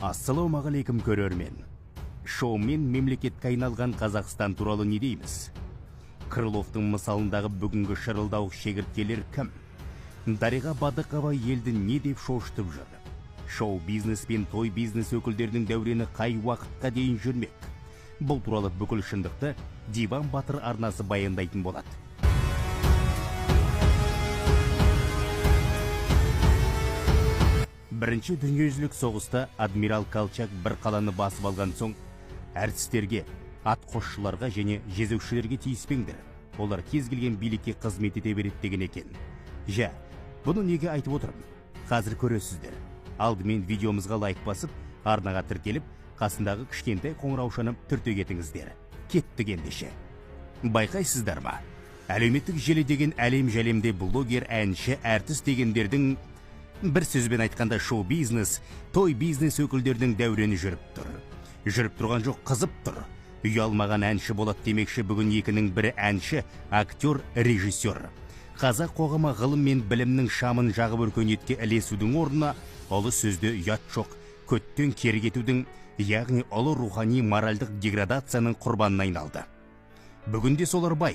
Ассалаумағалейкум көрермен. Шоумен мемлекетке айналған Қазақстан туралы не дейміз? Крыловтың мысалындағы бүгінгі шырылдауық шегірткелер кім? Дариға Бадықова елді не деп шошытып жүр? Шоу-бизнес пен той-бизнес өкілдерінің дәурені қай уақытқа дейін жүрмек? Бұл туралы бүкіл шындықты Диван Батыр арнасы баяндайтын болады. Бірінші дүниежүзілік соғыста адмирал Колчак бір қаланы басып алған соң, әртістерге, атқосшыларға және жезеушілерге тиіспеңдер. Олар кез келген билікке қызмет ете береді деген екен. Жә, бұны неге айтып отырмын? Қазір көресіздер. Алдымен видеомызға лайк басып, арнаға тіркеліп, қасындағы кішкентай қоңыраушаны түртек етіңіздер. Кеттік ендеше. Байқайсыздар ма? Әлеуметтік желі деген әлем-жәлемде блогер, әнші, әртіс дегендердің, бір сөзбен айтқанда шоу-бизнес, той-бизнес өкілдердің дәурені жүріп тұр. Жүріп тұрған жоқ, қызып тұр. Ұялмаған әнші болады демекші, бүгін екінің бірі әнші, актер, режиссер. Қазақ қоғамы ғылым мен білімнің шамын жағып өркениетке ілесудің орнына ұлы сөзде ұят жоқ, көттен кері кетудің, яғни ұлы рухани моральдық деградацияның құрбанына айналды. Бүгінде солар бай.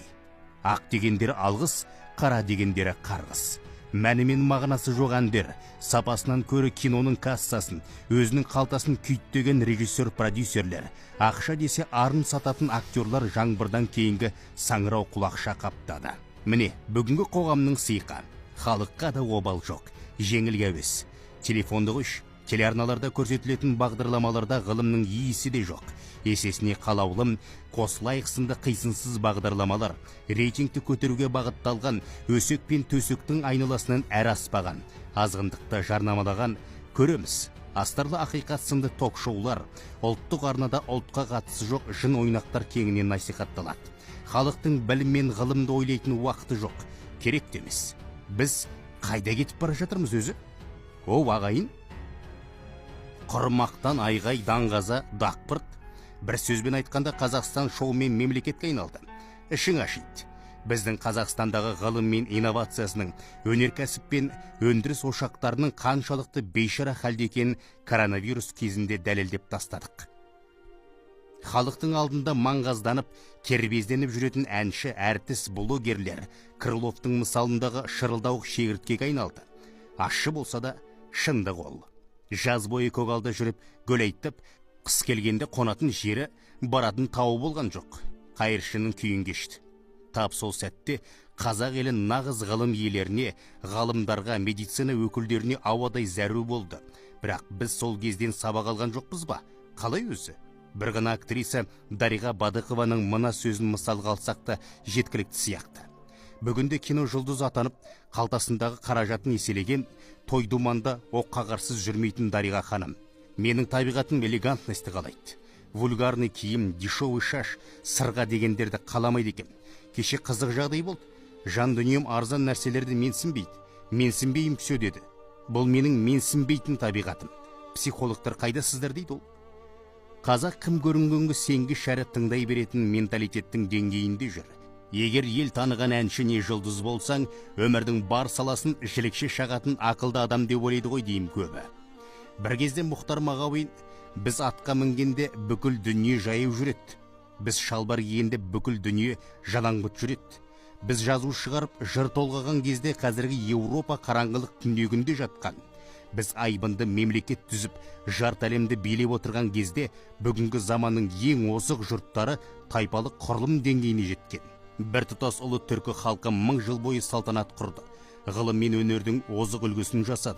Ақ дегендері алғыс, қара дегендері қарғыс. Мәні мен мағынасы жоқ әндер, сапасынан көрі киноның кассасын, өзінің қалтасын күйттеген режиссер-продюсерлер, ақша десе арын сататын актерлар жаңбырдан кейінгі саңырау құлақша қаптады. Міне, бүгінгі қоғамның сыйқы. Халыққа да обал жоқ, жеңіл кәуес. Телефонды қойш, телеарналарда көрсетілетін бағдарламаларда ғылымның иісі де жоқ. Есесіне қалаулым, қосылайық сынды қисынсыз бағдарламалар, рейтингті көтеруге бағытталған, өсек пен төсектің айналасынан әр аспаған, азғындықты жарнамалаған көреміз. Астарлы ақиқат сынды ток-шоулар, ұлттық арнада ұлтқа қатысы жоқ жын ойнақтар кеңінен насихатталады. Халықтың білім мен ғылымды ойлайтын уақыты жоқ, керек демес. Біз қайда кетіп бара жатырмыз өзі? О, ағайын, құрмақтан айғай даңғаза дақпырт. Бір сөзбен айтқанда Қазақстан шоумен мемлекетке айналды. Ішің ашиды. Біздің Қазақстандағы ғылым мен инновациясының, өнеркәсіп пен өндіріс ошақтарының қаншалықты бейшара халде екенін коронавирус кезінде дәлелдеп тастадық. Халықтың алдында маңғазданып, кербезденіп жүретін әнші, әртіс, блогерлер Крыловтың мысалындағы шырылдауық шегірткеге айналды. Ащы болса да шындық ол. Жаз бойы көгалда жүріп, гүл айтып, қыс келгенде қонатын жері, баратын тауы болған жоқ. Қайыршының күйін кешті. Тап сол сәтте қазақ елі нағыз ғылым иелеріне, ғалымдарға, медицина өкілдеріне ауадай зәру болды. Бірақ біз сол кезден сабақ алған жоқпыз ба? Қалай өзі? Бір ғана актриса Дариға Бадықованың мына сөзін мысалға алсақ та жеткілікті сияқты. Бүгінде кино жұлдыз атанып, қалтасындағы қаражатын еселеген, той-думанда оққа қарсыз жүрмейтін Дариға ханым. Менің табиғатым элегантності қалайды. Вульгарный киім, дешевый шаш, сырға дегендерді қаламайды екен. Кеше қызық жағдай болды. Жан дүнием арзан нәрселерді менсінбейді. Менсінбейім все деді. Бұл менің менсінбейтін табиғатым. Психологтар қайдасыздар дейді ол. Қазақ кім көрінгенгі сенгі шәрі тыңдай беретін менталитеттің деңгейінде жүр. Егер ел таныған әнші не жұлдыз болсаң, өмірдің бар саласын жілікше шағатын ақылды адам деп ойлайды ғой деймін көбі. Бір кезде Мұхтар Мағауин, біз атқа мінгенде бүкіл дүние жайып жүреді. Біз шалбар кигенде бүкіл дүние жалаңбұт жүреді. Біз жазу шығарып, жыр толғаған кезде қазіргі Еуропа қараңғылық түнегінде жатқан. Біз айбынды мемлекет түзіп, жарты әлемді билеп отырған кезде бүгінгі заманның ең озық жұрттары тайпалық құрылым деңгейіне жеткен. Бір тұтас ұлы түркі халқы 1000 жыл бойы салтанат құрды. Ғылым мен өнердің озық үлгісін жасады.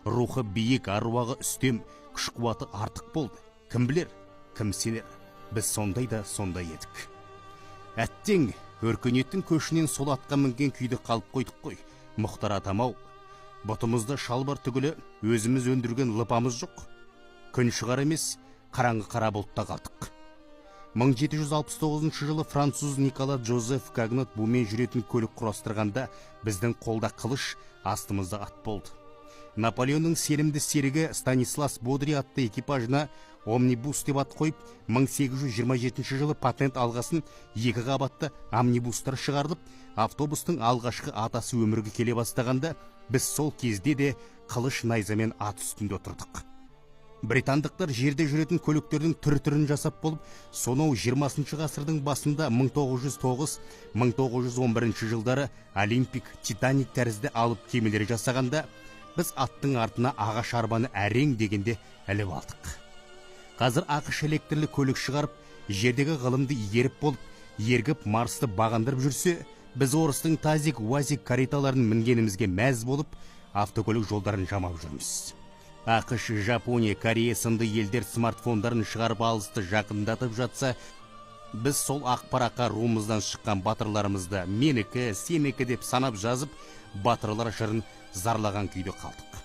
Рухы биік, аруағы үстем, күш-қуаты артық болды. Кім білер, кім сенер? Біз сондай да сондай едік. Әттең, өркениеттің көшінен сол атқа мінген күйді қалып қойдық қой. Мұхтар атамау, бұтымызда шалбар түгілі өзіміз өндірген лыпамыз жоқ. Күн шығар емес, қараңғы қара бұлтта қалдық. 1769 жылы француз Никола Жозеф Кагнот бумен жүретін көлік құрастырғанда біздің қолда қылыш, астымызда ат болды. Наполеонның сенімді серігі Станислас Бодри атты экипажына омнибус деп ат қойып, 1827 жылы патент алғасын 2 қабатты амнибустар шығарылып, автобустың алғашқы атасы өмірге келе бастағанда, біз сол кезде де қылыш найзамен ат үстінде отырдық. Британдықтар жерде жүретін көліктердің түр-түрін жасап болып, сонау 20 ғасырдың басында 1909-1911 жылдары Олимпик, Титаник тәрізді алып кемелер жасағанда, біз аттың артына ағаш арбаны әрең дегенде іліп алдық. Қазір ақш электрлі көлік шығарып, жердегі ғылымды игеріп болып, ергіп Марсты бағындырып жүрсе, біз орыстың тазик, уазик кареталарын мінгенімізге мәз болып, автокөлік жолдарын жамап жүрміз. ақш, Жапония, Корея сынды елдер смартфондарын шығарып алысты жақындатып жатса, біз сол ақпараққа руымыздан шыққан батырларымызды менікі, сенікі деп санап жазып, батырлар жырын зарлаған күйде қалдық.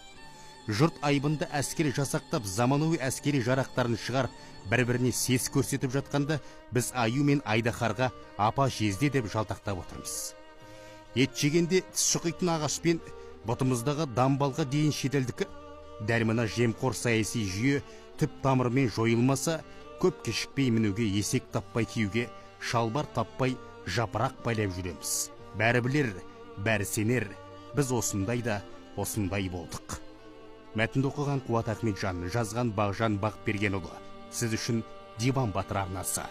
Жұрт айбынды әскери жасақтап, заманауи әскери жарақтарын шығарып, бір-біріне сес көрсетіп жатқанда, біз Аю мен Айдахарға апа жезде деп жалтақтап отырмыз. Ет жегенде тіс шұқитын ағашпен бұтымыздағы дамбалға дейін шетелдікі, дәрміна жемқор саяси жүйе түп тамырмен жойылмаса, көп кешікпей мінуге, есек таппай киюге, шалбар таппай жапырақ байлап жүреміз. Бәрі білер, бәрі сенер, біз осындай да осындай болдық. Мәтінді оқыған Қуат Ахметжан, жазған Бағжан Бақбергенұлы. Сіз үшін Диван Батыр арнасы.